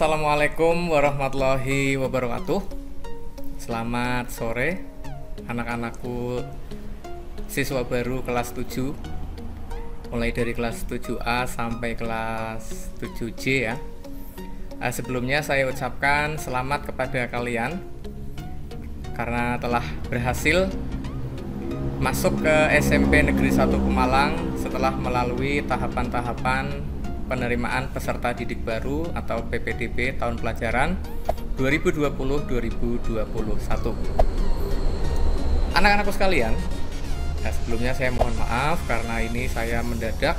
Assalamualaikum warahmatullahi wabarakatuh. Selamat sore anak-anakku, siswa baru kelas 7, mulai dari kelas 7A sampai kelas 7J ya. Sebelumnya saya ucapkan selamat kepada kalian karena telah berhasil masuk ke SMP Negeri 1 Pemalang setelah melalui tahapan-tahapan penerimaan peserta didik baru atau PPDB tahun pelajaran 2020-2021. Anak-anakku sekalian, sebelumnya saya mohon maaf karena ini saya mendadak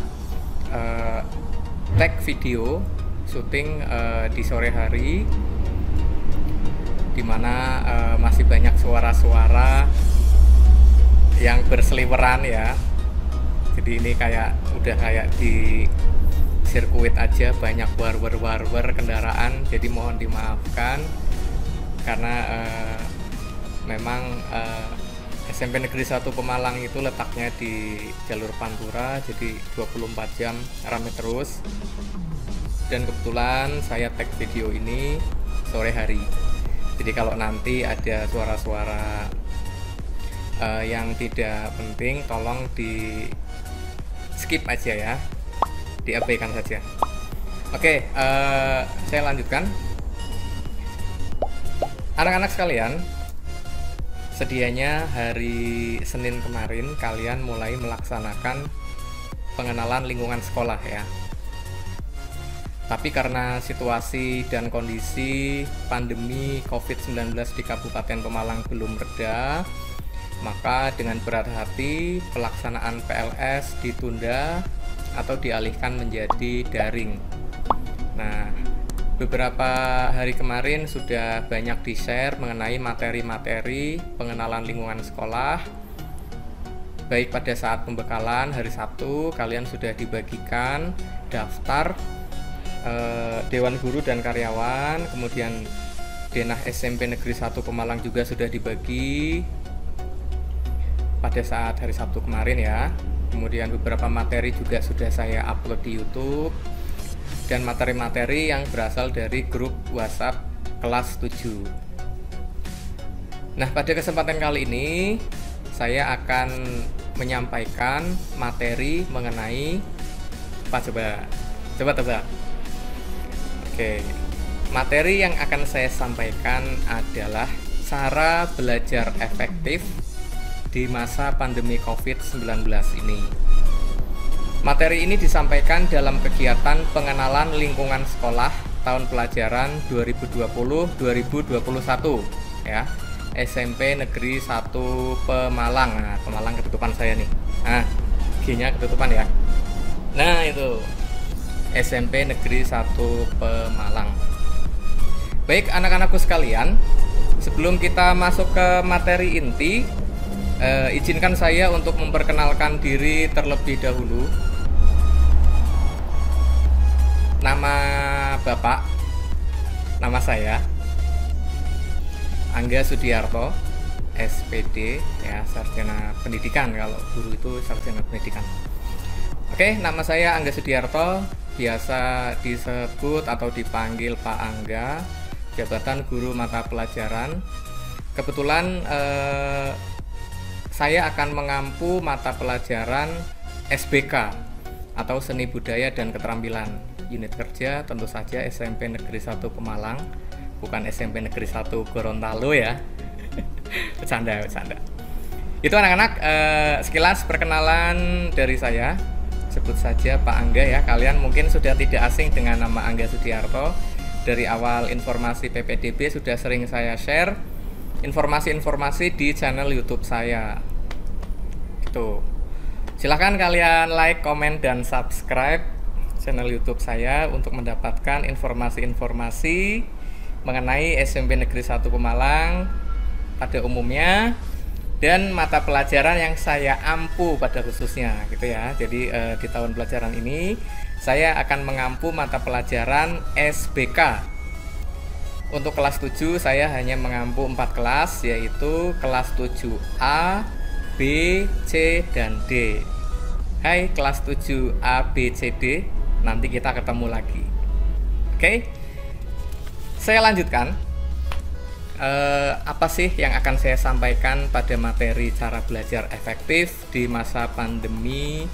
tag video syuting di sore hari, dimana masih banyak suara-suara yang berseliweran ya. Jadi ini udah kayak di sirkuit aja, banyak war kendaraan, jadi mohon dimaafkan karena memang SMP Negeri 1 Pemalang itu letaknya di jalur Pantura, jadi 24 jam ramai terus, dan kebetulan saya tag video ini sore hari. Jadi kalau nanti ada suara-suara yang tidak penting tolong di skip aja ya, diabaikan saja. Oke, saya lanjutkan. Anak-anak sekalian, sedianya hari Senin kemarin kalian mulai melaksanakan pengenalan lingkungan sekolah ya. Tapi karena situasi dan kondisi pandemi COVID-19 di Kabupaten Pemalang belum reda, maka dengan berat hati pelaksanaan PLS ditunda atau dialihkan menjadi daring. Nah, beberapa hari kemarin sudah banyak di-share mengenai materi-materi pengenalan lingkungan sekolah. Baik pada saat pembekalan hari Sabtu, kalian sudah dibagikan daftar Dewan Guru dan Karyawan, kemudian Denah SMP Negeri 1 Pemalang juga sudah dibagi pada saat hari Sabtu kemarin ya. Kemudian beberapa materi juga sudah saya upload di YouTube, dan materi-materi yang berasal dari grup WhatsApp kelas 7. Nah, pada kesempatan kali ini saya akan menyampaikan materi mengenai apa coba tebak. Oke, materi yang akan saya sampaikan adalah cara belajar efektif di masa pandemi COVID-19 ini. Materi ini disampaikan dalam kegiatan pengenalan lingkungan sekolah tahun pelajaran 2020-2021 ya, SMP Negeri 1 Pemalang. Nah, Pemalang ketutupan saya nih. Nah, G-nya ketutupan ya. Nah, itu SMP Negeri 1 Pemalang. Baik anak-anakku sekalian, sebelum kita masuk ke materi inti, izinkan saya untuk memperkenalkan diri terlebih dahulu. Nama Bapak, nama saya Angga Sudiarto, SPD ya, sarjana pendidikan. Kalau guru itu sarjana pendidikan. Oke, nama saya Angga Sudiarto, biasa disebut atau dipanggil Pak Angga, jabatan guru mata pelajaran. Kebetulan saya akan mengampu mata pelajaran SBK atau Seni Budaya dan Keterampilan. Unit kerja tentu saja SMP Negeri 1 Pemalang, bukan SMP Negeri 1 Gorontalo ya. Bercanda. Itu anak-anak, sekilas perkenalan dari saya. Sebut saja Pak Angga ya. Kalian mungkin sudah tidak asing dengan nama Angga Sudiarto. Dari awal informasi PPDB sudah sering saya share informasi-informasi di channel YouTube saya. Gitu. Silahkan kalian like, komen, dan subscribe channel YouTube saya untuk mendapatkan informasi-informasi mengenai SMP Negeri 1 Pemalang pada umumnya dan mata pelajaran yang saya ampu pada khususnya gitu ya. Jadi di tahun pelajaran ini saya akan mengampu mata pelajaran SBK. Untuk kelas 7 saya hanya mengampu 4 kelas, yaitu kelas 7A, B, C, dan D. Hai kelas 7A, B, C, D, nanti kita ketemu lagi. Oke? Saya lanjutkan. Apa sih yang akan saya sampaikan pada materi cara belajar efektif di masa pandemi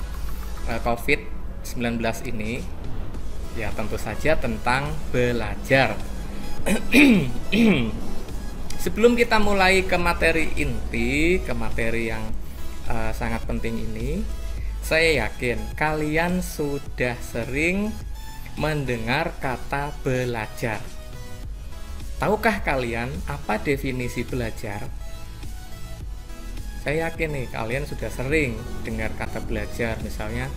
COVID-19 ini? Ya, tentu saja tentang belajar. Sebelum kita mulai ke materi inti, ke materi yang sangat penting ini, saya yakin kalian sudah sering mendengar kata belajar. Tahukah kalian apa definisi belajar? Saya yakin nih kalian sudah sering dengar kata belajar, misalnya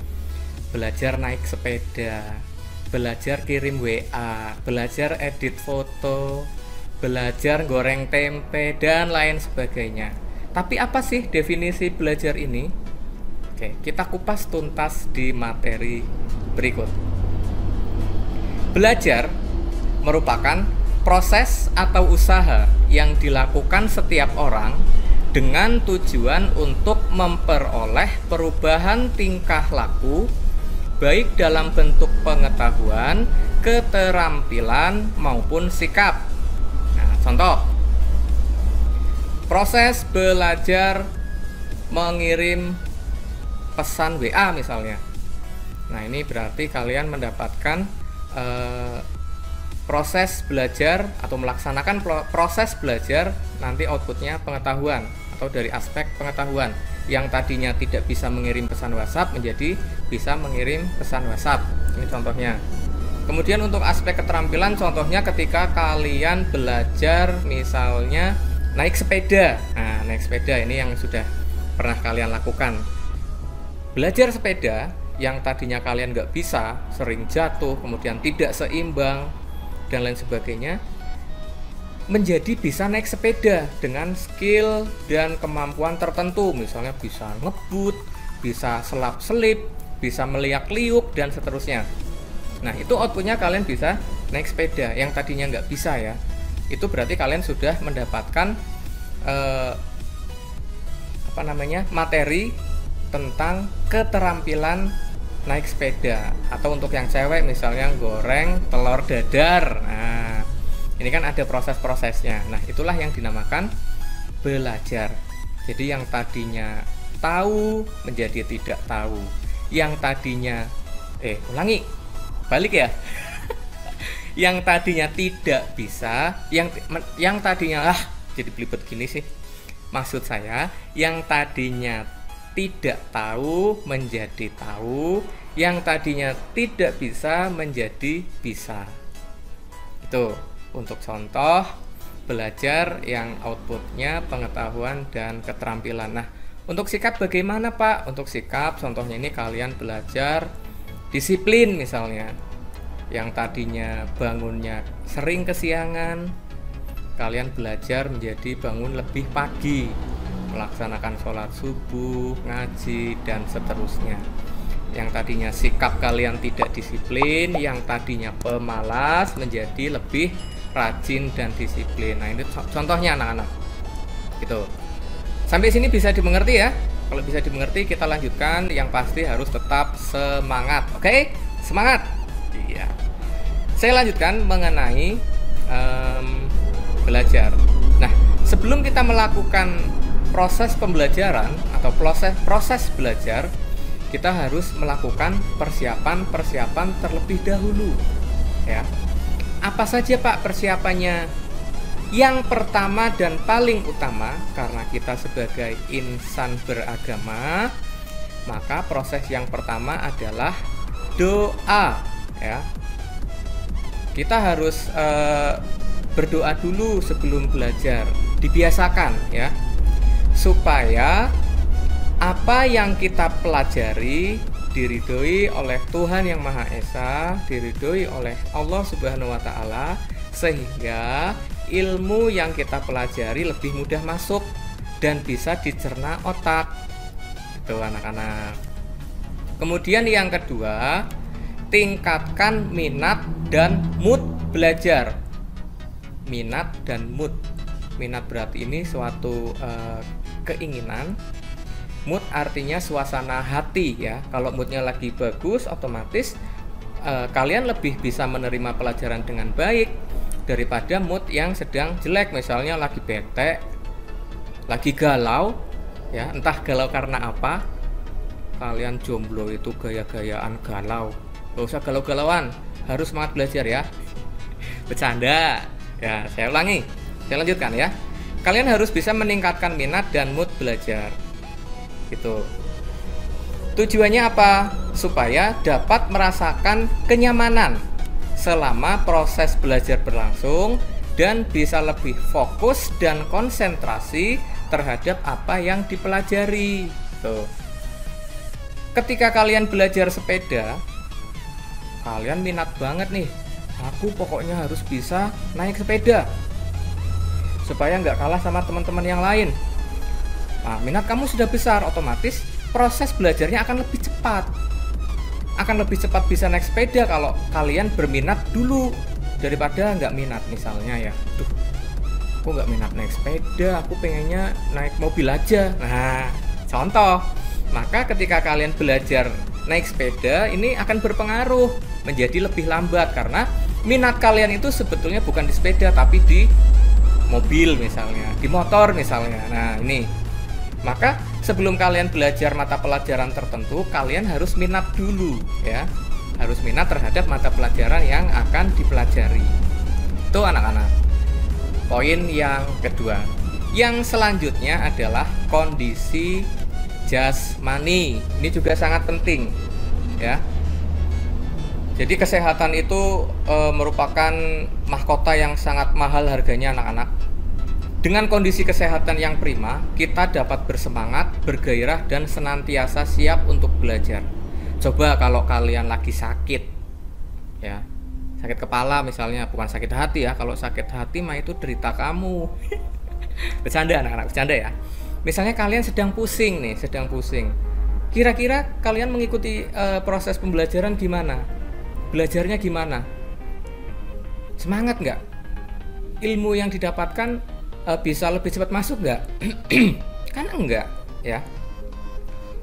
belajar naik sepeda, belajar kirim WA, belajar edit foto, belajar goreng tempe, dan lain sebagainya. Tapi apa sih definisi belajar ini? Oke, kita kupas tuntas di materi berikut. Belajar merupakan proses atau usaha yang dilakukan setiap orang dengan tujuan untuk memperoleh perubahan tingkah laku, baik dalam bentuk pengetahuan, keterampilan, maupun sikap. Nah, contoh, proses belajar mengirim pesan WA misalnya. Nah, ini berarti kalian mendapatkan proses belajar atau melaksanakan proses belajar, nanti outputnya pengetahuan atau dari aspek pengetahuan. Yang tadinya tidak bisa mengirim pesan WhatsApp menjadi bisa mengirim pesan WhatsApp. Ini contohnya. Kemudian untuk aspek keterampilan, contohnya ketika kalian belajar misalnya naik sepeda. Nah, naik sepeda ini yang sudah pernah kalian lakukan. Belajar sepeda yang tadinya kalian nggak bisa, sering jatuh, kemudian tidak seimbang, dan lain sebagainya, menjadi bisa naik sepeda dengan skill dan kemampuan tertentu, misalnya bisa ngebut, bisa selap-selip, bisa meliak-liuk, dan seterusnya. Nah, itu outputnya kalian bisa naik sepeda yang tadinya nggak bisa ya. Itu berarti kalian sudah mendapatkan materi tentang keterampilan naik sepeda. Atau untuk yang cewek misalnya goreng telur dadar. Nah, ini kan ada proses-prosesnya. Nah, itulah yang dinamakan belajar. Jadi yang tadinya tahu menjadi tidak tahu. Yang tadinya balik ya. Yang tadinya tidak bisa, yang tadinya jadi belibet gini sih. Maksud saya, yang tadinya tidak tahu menjadi tahu, yang tadinya tidak bisa menjadi bisa. Itu untuk contoh belajar yang outputnya pengetahuan dan keterampilan. Nah, untuk sikap bagaimana Pak? Untuk sikap contohnya ini kalian belajar disiplin misalnya. Yang tadinya bangunnya sering kesiangan, kalian belajar menjadi bangun lebih pagi, melaksanakan sholat subuh, ngaji, dan seterusnya. Yang tadinya sikap kalian tidak disiplin, yang tadinya pemalas menjadi lebih rajin dan disiplin. Nah, ini contohnya anak-anak. Gitu. Sampai sini bisa dimengerti ya? Kalau bisa dimengerti, kita lanjutkan. Yang pasti harus tetap semangat. Oke? Semangat. Iya. Saya lanjutkan mengenai belajar. Nah, sebelum kita melakukan proses pembelajaran atau proses belajar, kita harus melakukan persiapan terlebih dahulu ya. Apa saja Pak persiapannya? Yang pertama dan paling utama, karena kita sebagai insan beragama, maka proses yang pertama adalah doa ya. Kita harus berdoa dulu sebelum belajar, dibiasakan ya, supaya apa yang kita pelajari diridhoi oleh Tuhan Yang Maha Esa, diridhoi oleh Allah Subhanahu wa Ta'ala, sehingga ilmu yang kita pelajari lebih mudah masuk dan bisa dicerna otak. Itu anak-anak. Kemudian yang kedua, tingkatkan minat dan mood belajar. Minat dan mood. Minat berarti ini suatu keinginan. Mood artinya suasana hati ya. Kalau moodnya lagi bagus, otomatis kalian lebih bisa menerima pelajaran dengan baik, daripada mood yang sedang jelek, misalnya lagi bete, lagi galau ya, entah galau karena apa. Kalian jomblo itu gaya-gayaan galau, gak usah galau-galauan, harus semangat belajar ya. Bercanda ya, saya ulangi, saya lanjutkan ya. Kalian harus bisa meningkatkan minat dan mood belajar gitu. Tujuannya apa? Supaya dapat merasakan kenyamanan selama proses belajar berlangsung dan bisa lebih fokus dan konsentrasi terhadap apa yang dipelajari. Tuh. Ketika kalian belajar sepeda, kalian minat banget nih. Aku pokoknya harus bisa naik sepeda supaya nggak kalah sama teman-teman yang lain. Nah, minat kamu sudah besar, otomatis proses belajarnya akan lebih cepat. Akan lebih cepat bisa naik sepeda kalau kalian berminat dulu daripada nggak minat. Misalnya ya, tuh, aku nggak minat naik sepeda, aku pengennya naik mobil aja. Nah, contoh. Maka ketika kalian belajar naik sepeda, ini akan berpengaruh menjadi lebih lambat karena minat kalian itu sebetulnya bukan di sepeda tapi di mobil misalnya, di motor misalnya. Nah, ini. Maka sebelum kalian belajar mata pelajaran tertentu, kalian harus minat dulu ya. Harus minat terhadap mata pelajaran yang akan dipelajari. Itu anak-anak. Poin yang kedua. Yang selanjutnya adalah kondisi jasmani. Ini juga sangat penting ya. Jadi kesehatan itu merupakan mahkota yang sangat mahal harganya anak-anak. Dengan kondisi kesehatan yang prima, kita dapat bersemangat, bergairah, dan senantiasa siap untuk belajar. Coba kalau kalian lagi sakit, ya, sakit kepala misalnya, bukan sakit hati ya. Kalau sakit hati mah itu derita kamu. Bercanda anak-anak, bercanda ya. Misalnya kalian sedang pusing nih, sedang pusing. Kira-kira kalian mengikuti proses pembelajaran gimana? Belajarnya gimana? Semangat nggak? Ilmu yang didapatkan bisa lebih cepat masuk nggak? Kan enggak ya.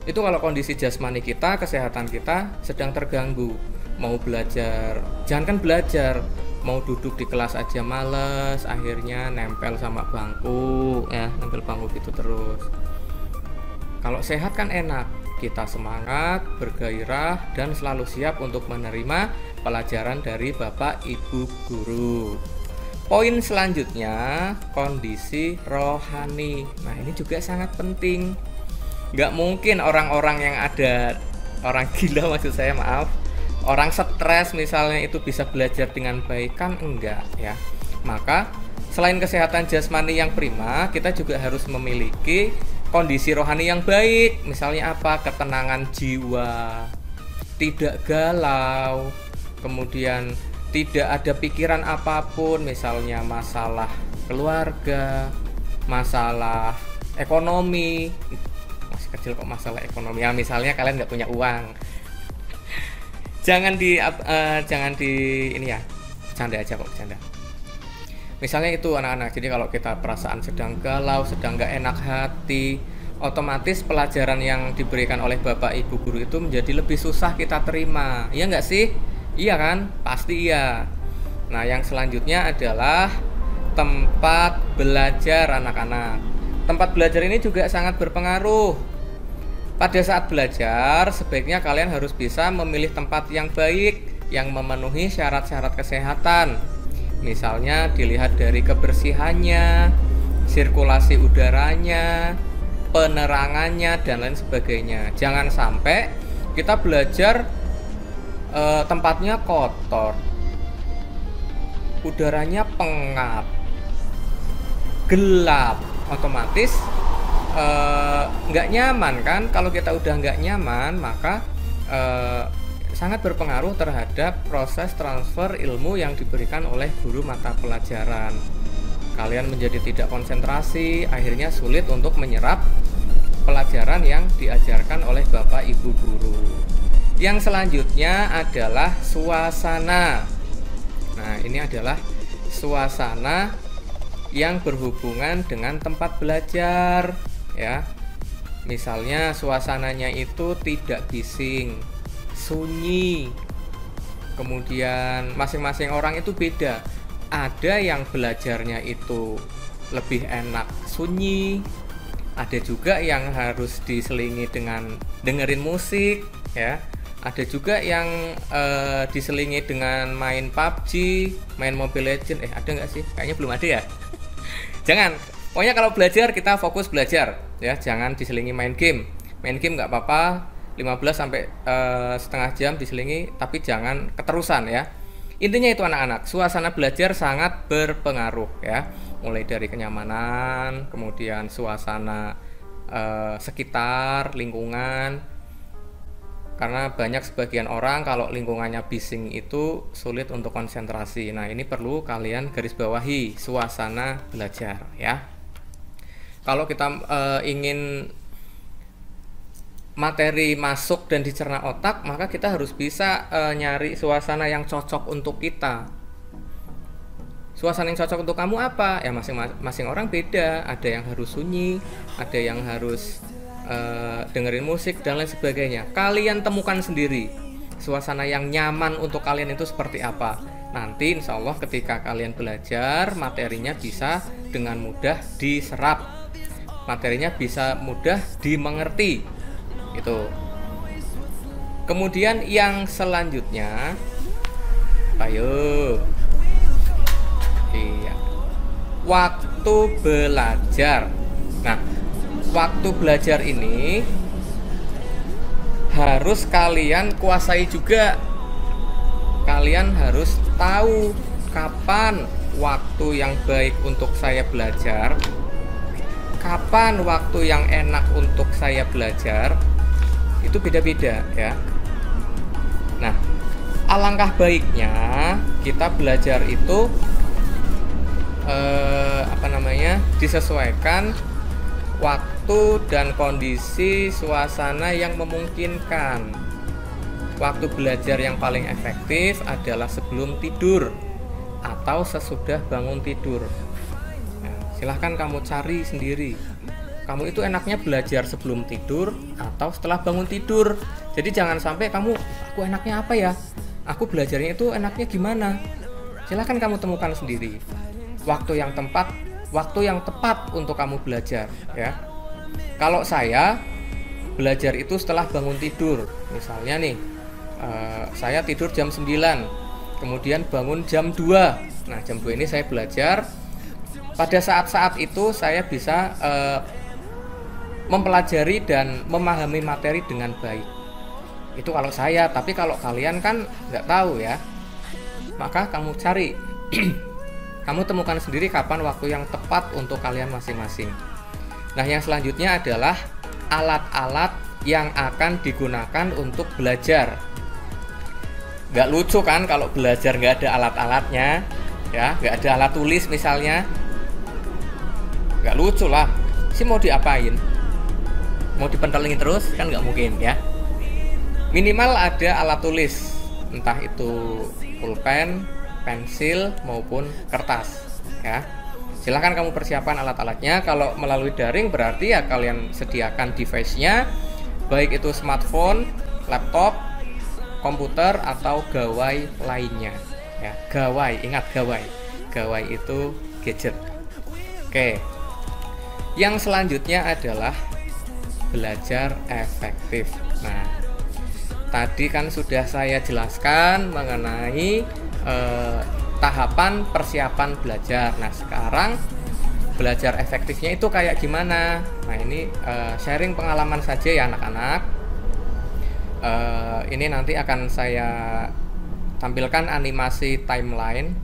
Itu kalau kondisi jasmani kita, kesehatan kita sedang terganggu. Mau belajar, jangankan belajar, mau duduk di kelas aja males, akhirnya nempel sama bangku ya, nempel bangku gitu terus. Kalau sehat kan enak, kita semangat, bergairah, dan selalu siap untuk menerima pelajaran dari Bapak Ibu Guru. Poin selanjutnya, kondisi rohani. Nah, ini juga sangat penting. Nggak mungkin orang-orang yang ada, orang gila maksud saya, maaf, orang stres misalnya itu bisa belajar dengan baik, kan enggak ya. Maka selain kesehatan jasmani yang prima, kita juga harus memiliki kondisi rohani yang baik. Misalnya apa? Ketenangan jiwa, tidak galau, kemudian tidak ada pikiran apapun, misalnya masalah keluarga, masalah ekonomi. Masih kecil kok masalah ekonomi ya, misalnya kalian nggak punya uang. Jangan di ini ya, bercanda aja kok, bercanda. Misalnya itu anak-anak. Jadi kalau kita perasaan sedang galau, sedang nggak enak hati, otomatis pelajaran yang diberikan oleh Bapak Ibu Guru itu menjadi lebih susah kita terima. Iya nggak sih? Iya kan? Pasti iya. Nah, yang selanjutnya adalah tempat belajar anak-anak. Tempat belajar ini juga sangat berpengaruh. Pada saat belajar, sebaiknya kalian harus bisa memilih tempat yang baik, yang memenuhi syarat-syarat kesehatan. Misalnya dilihat dari kebersihannya, sirkulasi udaranya, penerangannya, dan lain sebagainya. Jangan sampai kita belajar tempatnya kotor, udaranya pengap, gelap, otomatis nggak nyaman kan. Kalau kita udah nggak nyaman, maka sangat berpengaruh terhadap proses transfer ilmu yang diberikan oleh guru mata pelajaran. Kalian menjadi tidak konsentrasi, akhirnya sulit untuk menyerap pelajaran yang diajarkan oleh Bapak Ibu Guru. Yang selanjutnya adalah suasana. Nah, ini adalah suasana yang berhubungan dengan tempat belajar ya. Misalnya suasananya itu tidak bising, sunyi. Kemudian masing-masing orang itu beda. ada yang belajarnya itu lebih enak sunyi, ada juga yang harus diselingi dengan dengerin musik ya, ada juga yang diselingi dengan main PUBG, main Mobile Legends. Ada nggak sih? Kayaknya belum ada ya. Jangan, pokoknya kalau belajar kita fokus belajar ya, jangan diselingi main game. Main game nggak apa-apa, 15 sampai setengah jam diselingi, tapi jangan keterusan ya. Intinya itu anak-anak, suasana belajar sangat berpengaruh ya, mulai dari kenyamanan, kemudian suasana sekitar, lingkungan. Karena banyak sebagian orang kalau lingkungannya bising itu sulit untuk konsentrasi. Nah, ini perlu kalian garis bawahi, suasana belajar ya. Kalau kita ingin materi masuk dan dicerna otak, maka kita harus bisa nyari suasana yang cocok untuk kita. Suasana yang cocok untuk kamu apa? Ya masing-masing orang beda. Ada yang harus sunyi, ada yang harus dengerin musik dan lain sebagainya. Kalian temukan sendiri suasana yang nyaman untuk kalian itu seperti apa. Nanti insya Allah ketika kalian belajar, materinya bisa dengan mudah diserap, materinya bisa mudah dimengerti. Itu. Kemudian yang selanjutnya, ayo, iya, waktu belajar. Nah, waktu belajar ini harus kalian kuasai juga. Kalian harus tahu kapan waktu yang baik untuk saya belajar, kapan waktu yang enak untuk saya belajar. Itu beda-beda ya. Nah, alangkah baiknya kita belajar itu disesuaikan waktu dan kondisi suasana yang memungkinkan. Waktu belajar yang paling efektif adalah sebelum tidur atau sesudah bangun tidur. Nah, silahkan kamu cari sendiri. Kamu itu enaknya belajar sebelum tidur atau setelah bangun tidur. Jadi jangan sampai kamu, aku enaknya apa ya? Aku belajarnya itu enaknya gimana? Silahkan kamu temukan sendiri. Waktu yang tepat untuk kamu belajar ya. Kalau saya belajar itu setelah bangun tidur. Misalnya nih, saya tidur jam 9, kemudian bangun jam 2. Nah, jam 2 ini saya belajar. Pada saat-saat itu saya bisa mempelajari dan memahami materi dengan baik. Itu kalau saya, tapi kalau kalian kan nggak tahu ya, maka kamu cari kamu temukan sendiri kapan waktu yang tepat untuk kalian masing-masing. Nah, yang selanjutnya adalah alat-alat yang akan digunakan untuk belajar. Nggak lucu kan kalau belajar nggak ada alat-alatnya ya, nggak ada alat tulis misalnya. Nggak lucu lah, sih mau diapain? Mau dipentelingin terus kan nggak mungkin ya. Minimal ada alat tulis, entah itu pulpen, pensil maupun kertas ya. Silahkan kamu persiapkan alat-alatnya. Kalau melalui daring berarti ya kalian sediakan device-nya, baik itu smartphone, laptop, komputer atau gawai lainnya ya. Gawai, ingat gawai. Gawai itu gadget. Oke. Yang selanjutnya adalah belajar efektif. Nah, tadi kan sudah saya jelaskan mengenai tahapan persiapan belajar. Nah, sekarang belajar efektifnya itu kayak gimana? Nah, ini sharing pengalaman saja ya anak-anak. Ini nanti akan saya tampilkan animasi timeline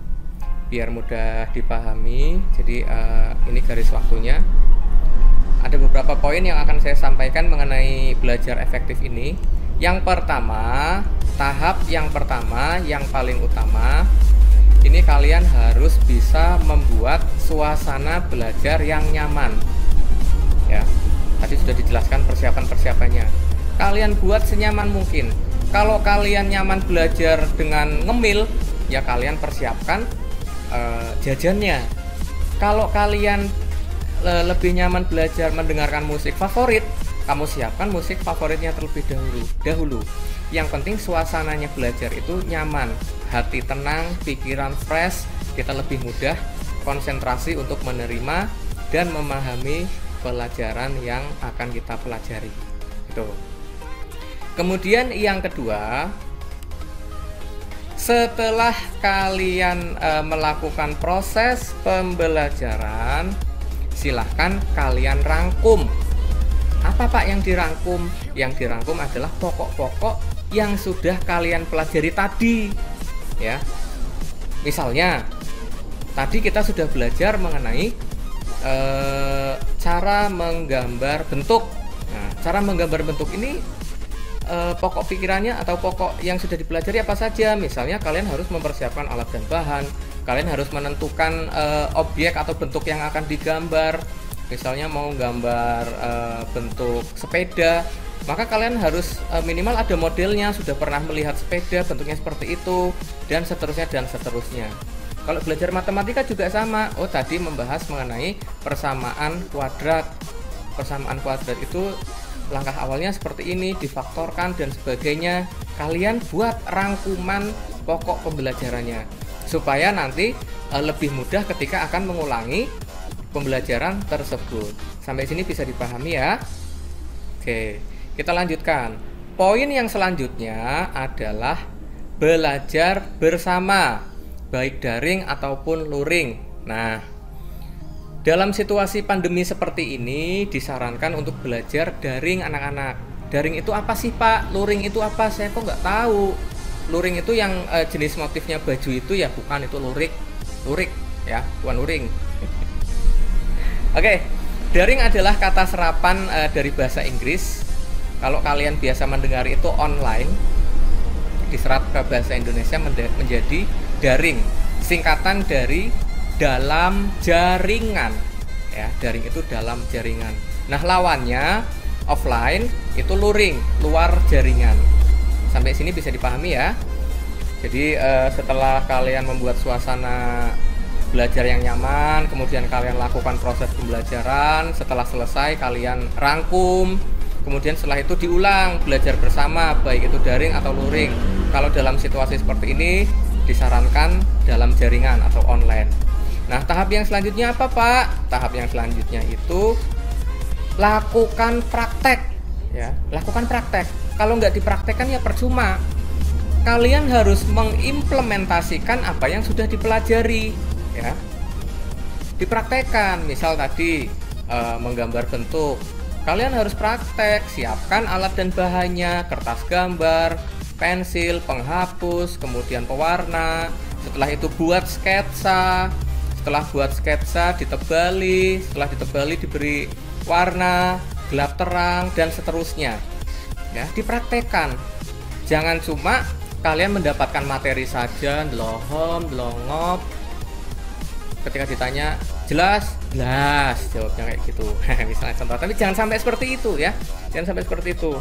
biar mudah dipahami. Jadi ini garis waktunya. Ada beberapa poin yang akan saya sampaikan mengenai belajar efektif ini. Yang pertama, tahap yang pertama yang paling utama, ini kalian harus bisa membuat suasana belajar yang nyaman ya. Tadi sudah dijelaskan persiapan-persiapannya. Kalian buat senyaman mungkin. Kalau kalian nyaman belajar dengan ngemil, ya kalian persiapkan jajannya. Kalau kalian lebih nyaman belajar mendengarkan musik favorit, kamu siapkan musik favoritnya terlebih dahulu. Yang penting suasananya belajar itu nyaman, hati tenang, pikiran fresh, kita lebih mudah konsentrasi untuk menerima dan memahami pelajaran yang akan kita pelajari. Itu. Kemudian yang kedua, setelah kalian melakukan proses pembelajaran, silahkan kalian rangkum. Apa Pak yang dirangkum? Yang dirangkum adalah pokok-pokok yang sudah kalian pelajari tadi, ya. Misalnya, tadi kita sudah belajar mengenai cara menggambar bentuk. Nah, cara menggambar bentuk ini pokok pikirannya atau pokok yang sudah dipelajari apa saja. Misalnya kalian harus mempersiapkan alat dan bahan, kalian harus menentukan objek atau bentuk yang akan digambar. Misalnya mau gambar bentuk sepeda, maka kalian harus minimal ada modelnya, sudah pernah melihat sepeda bentuknya seperti itu, dan seterusnya dan seterusnya. Kalau belajar matematika juga sama. Oh, tadi membahas mengenai persamaan kuadrat. Persamaan kuadrat itu langkah awalnya seperti ini, difaktorkan dan sebagainya. Kalian buat rangkuman pokok pembelajarannya supaya nanti lebih mudah ketika akan mengulangi pembelajaran tersebut. Sampai sini bisa dipahami ya? Oke, kita lanjutkan. Poin yang selanjutnya adalah belajar bersama, baik daring ataupun luring. Nah, dalam situasi pandemi seperti ini disarankan untuk belajar daring anak-anak. Daring itu apa sih Pak? Luring itu apa? Saya kok nggak tahu. Luring itu yang jenis motifnya baju itu ya, bukan itu lurik. Lurik ya, bukan luring. Oke, daring adalah kata serapan dari bahasa Inggris. Kalau kalian biasa mendengar itu online, diserap ke bahasa Indonesia menjadi daring. Singkatan dari dalam jaringan. Ya, daring itu dalam jaringan. Nah, lawannya offline itu luring, luar jaringan. Sampai sini bisa dipahami ya. Jadi setelah kalian membuat suasana belajar yang nyaman, kemudian kalian lakukan proses pembelajaran, setelah selesai kalian rangkum, kemudian setelah itu diulang belajar bersama, baik itu daring atau luring. Kalau dalam situasi seperti ini disarankan dalam jaringan atau online. Nah, tahap yang selanjutnya apa Pak? Tahap yang selanjutnya itu lakukan praktek, ya, lakukan praktek. Kalau nggak dipraktekkan ya percuma. Kalian harus mengimplementasikan apa yang sudah dipelajari, ya. Dipraktekkan. Misal tadi menggambar bentuk, kalian harus praktek. Siapkan alat dan bahannya, kertas gambar, pensil, penghapus, kemudian pewarna. Setelah itu buat sketsa. Setelah buat sketsa ditebali, setelah ditebali diberi warna, gelap terang, dan seterusnya. Ya, dipraktekkan. Jangan cuma kalian mendapatkan materi saja, delohom, delongop. Ketika ditanya, jelas, jawabnya kayak gitu. Misalnya contoh, tapi jangan sampai seperti itu ya. Jangan sampai seperti itu.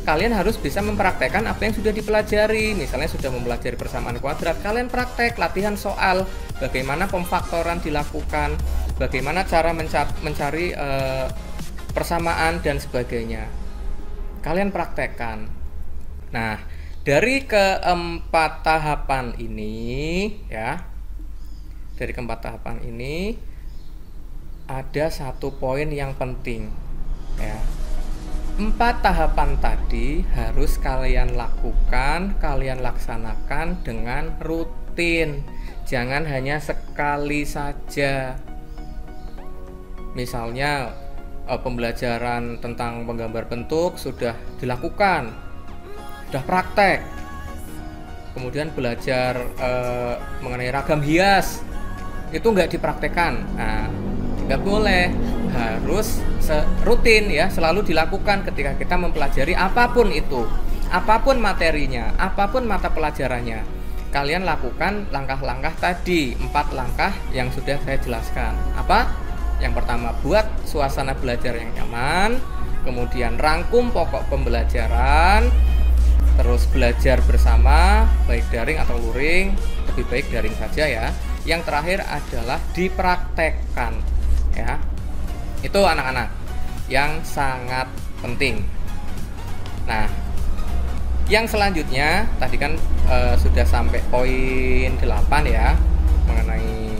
Kalian harus bisa mempraktekkan apa yang sudah dipelajari. Misalnya sudah mempelajari persamaan kuadrat, kalian praktek latihan soal, bagaimana pemfaktoran dilakukan, bagaimana cara mencari persamaan dan sebagainya. Kalian praktekkan. Nah, dari keempat tahapan ini ya, dari keempat tahapan ini ada satu poin yang penting ya. 4 tahapan tadi harus kalian lakukan, kalian laksanakan dengan rutin. Jangan hanya sekali saja. Misalnya pembelajaran tentang menggambar bentuk sudah dilakukan, sudah praktek. Kemudian belajar mengenai ragam hias itu nggak dipraktekkan. Nah, nggak boleh, harus rutin ya, selalu dilakukan ketika kita mempelajari apapun itu, apapun materinya, apapun mata pelajarannya. Kalian lakukan langkah-langkah tadi, 4 langkah yang sudah saya jelaskan. Apa? Yang pertama, buat suasana belajar yang nyaman, kemudian rangkum pokok pembelajaran, terus belajar bersama, baik daring atau luring, lebih baik daring saja ya. Yang terakhir adalah dipraktekkan ya. Itu anak-anak yang sangat penting. Nah, yang selanjutnya tadi kan sudah sampai poin 8 ya, mengenai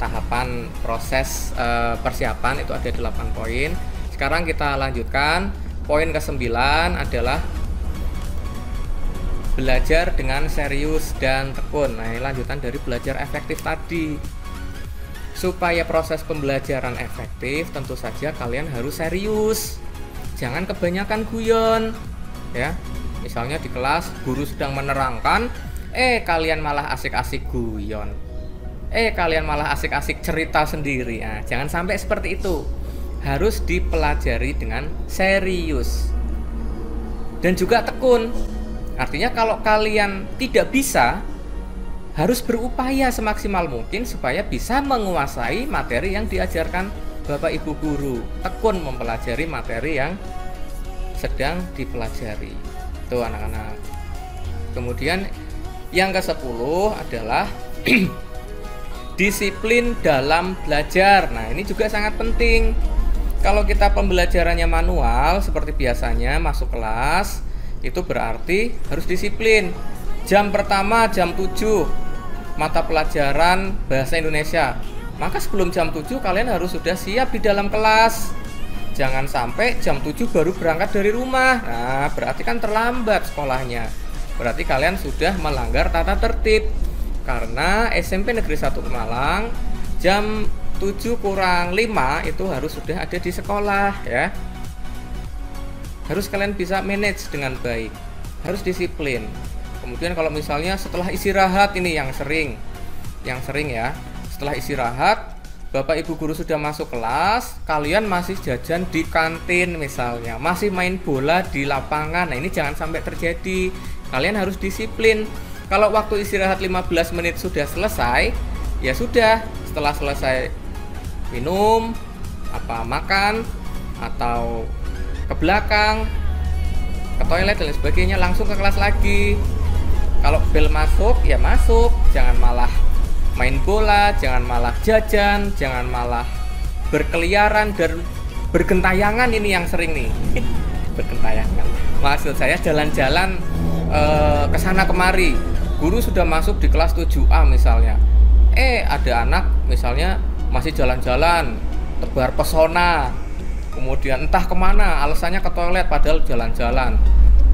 tahapan proses persiapan itu ada 8 poin. Sekarang kita lanjutkan. Poin ke-9 adalah belajar dengan serius dan tekun. Nah, ini lanjutan dari belajar efektif tadi. Supaya proses pembelajaran efektif, tentu saja kalian harus serius. Jangan kebanyakan guyon, ya. Misalnya di kelas guru sedang menerangkan, kalian malah asik-asik guyon. Kalian malah asik-asik cerita sendiri. Nah, jangan sampai seperti itu. Harus dipelajari dengan serius. Dan juga tekun. Artinya kalau kalian tidak bisa, harus berupaya semaksimal mungkin supaya bisa menguasai materi yang diajarkan Bapak Ibu guru. Tekun mempelajari materi yang sedang dipelajari. Itu anak-anak. Kemudian yang ke-10 adalah disiplin dalam belajar. Nah, ini juga sangat penting. Kalau kita pembelajarannya manual seperti biasanya masuk kelas, itu berarti harus disiplin. Jam pertama jam 7 mata pelajaran bahasa Indonesia. Maka sebelum jam 7 kalian harus sudah siap di dalam kelas. Jangan sampai jam 7 baru berangkat dari rumah. Nah, berarti kan terlambat sekolahnya. Berarti kalian sudah melanggar tata tertib. Karena SMP Negeri 1 Pemalang jam 7 kurang 5 itu harus sudah ada di sekolah, ya. Harus kalian bisa manage dengan baik, harus disiplin. Kemudian kalau misalnya setelah istirahat, ini yang sering ya, setelah istirahat Bapak Ibu guru sudah masuk kelas, kalian masih jajan di kantin misalnya, masih main bola di lapangan. Nah, ini jangan sampai terjadi. Kalian harus disiplin. Kalau waktu istirahat 15 menit sudah selesai, ya sudah, setelah selesai minum, makan atau ke belakang, ke toilet dan sebagainya, langsung ke kelas lagi. Kalau bel masuk, ya masuk. Jangan malah main bola, jangan malah jajan, jangan malah berkeliaran dan bergentayangan. Ini yang sering nih. Bergentayangan. Maksud saya jalan-jalan ke sana kemari. Guru sudah masuk di kelas 7A misalnya. Ada anak misalnya masih jalan-jalan, tebar pesona. Kemudian entah kemana, alasannya ke toilet padahal jalan-jalan.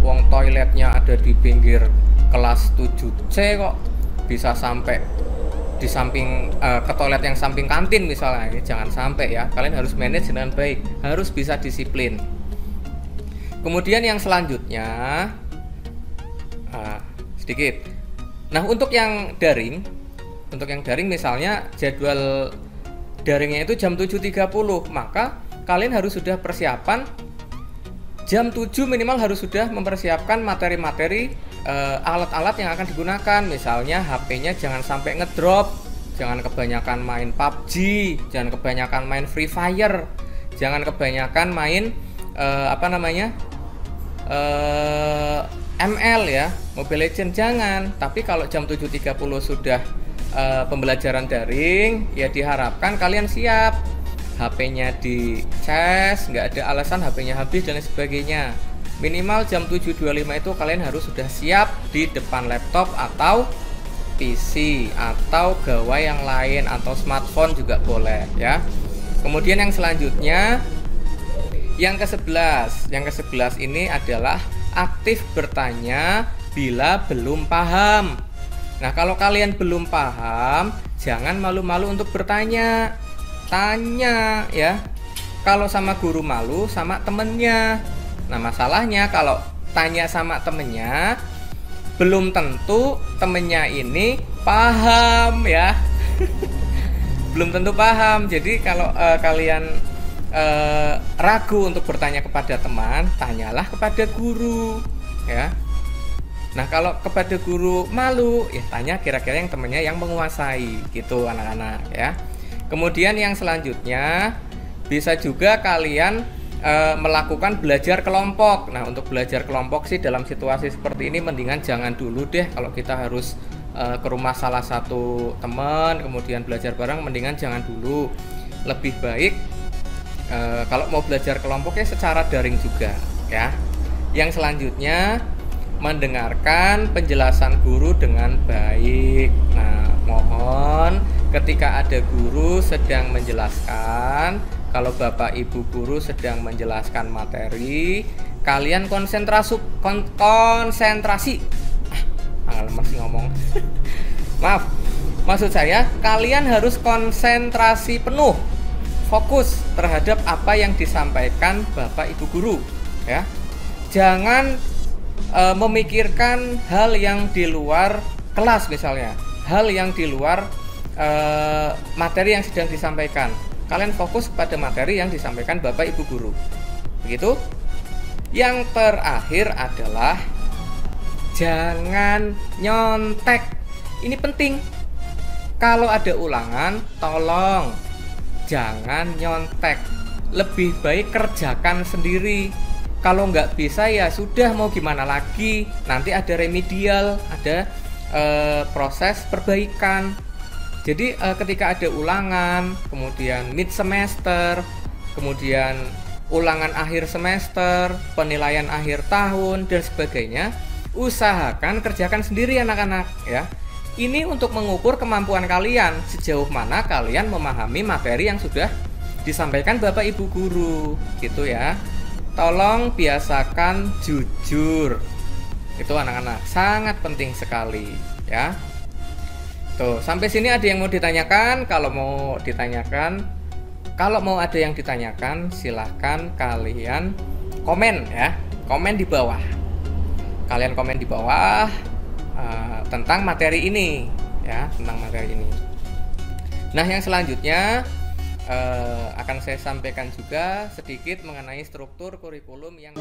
Wong toiletnya ada di pinggir kelas 7C kok bisa sampai di samping ke toilet yang samping kantin misalnya. Ini jangan sampai ya. Kalian harus manage dengan baik, harus bisa disiplin. Kemudian yang selanjutnya sedikit. Nah, untuk yang daring misalnya jadwal daringnya itu jam 7.30, maka kalian harus sudah persiapan jam 7 minimal, harus sudah mempersiapkan materi-materi alat-alat yang akan digunakan. Misalnya HP-nya jangan sampai ngedrop, jangan kebanyakan main PUBG, jangan kebanyakan main Free Fire, jangan kebanyakan main ML ya, Mobile Legends jangan. Tapi kalau jam 7.30 sudah pembelajaran daring, ya diharapkan kalian siap. HP-nya dicas, nggak ada alasan HP-nya habis dan sebagainya. Minimal jam 7.25 itu kalian harus sudah siap di depan laptop atau PC atau gawai yang lain atau smartphone juga boleh ya. Kemudian yang selanjutnya yang ke-11. Yang ke-11 ini adalah aktif bertanya bila belum paham. Nah, kalau kalian belum paham, jangan malu-malu untuk bertanya. Tanya ya. Kalau sama guru malu, sama temennya. Nah, masalahnya kalau tanya sama temennya, belum tentu temennya ini paham ya. Belum tentu paham. Jadi kalau kalian ragu untuk bertanya kepada teman, tanyalah kepada guru ya. Nah, kalau kepada guru malu, ya tanya kira-kira yang temennya yang menguasai gitu anak-anak ya. Kemudian yang selanjutnya bisa juga kalian melakukan belajar kelompok. Nah, untuk belajar kelompok sih dalam situasi seperti ini mendingan jangan dulu deh. Kalau kita harus ke rumah salah satu teman kemudian belajar bareng, mendingan jangan dulu. Lebih baik kalau mau belajar kelompoknya secara daring juga ya. Yang selanjutnya mendengarkan penjelasan guru dengan baik. Nah, mohon ketika ada guru sedang menjelaskan, kalau Bapak Ibu guru sedang menjelaskan materi, kalian konsentrasi. Masih ngomong. Maaf, maksud saya kalian harus konsentrasi penuh, fokus terhadap apa yang disampaikan Bapak Ibu guru, ya. Jangan memikirkan hal yang di luar kelas, misalnya hal yang di luar materi yang sedang disampaikan. Kalian fokus pada materi yang disampaikan Bapak Ibu guru. Begitu. Yang terakhir adalah jangan nyontek. Ini penting. Kalau ada ulangan, tolong jangan nyontek. Lebih baik kerjakan sendiri. Kalau nggak bisa ya sudah, mau gimana lagi. Nanti ada remedial, ada proses perbaikan. Jadi ketika ada ulangan, kemudian mid semester, kemudian ulangan akhir semester, penilaian akhir tahun dan sebagainya, usahakan kerjakan sendiri anak-anak, ya. Ini untuk mengukur kemampuan kalian, sejauh mana kalian memahami materi yang sudah disampaikan Bapak Ibu guru, gitu ya. Tolong biasakan jujur. Itu anak-anak sangat penting sekali, ya. Tuh, sampai sini ada yang mau ditanyakan? Kalau mau ada yang ditanyakan, silahkan kalian komen, ya. Komen di bawah. Kalian komen di bawah tentang materi ini, ya, tentang materi ini. Nah, yang selanjutnya akan saya sampaikan juga sedikit mengenai struktur kurikulum yang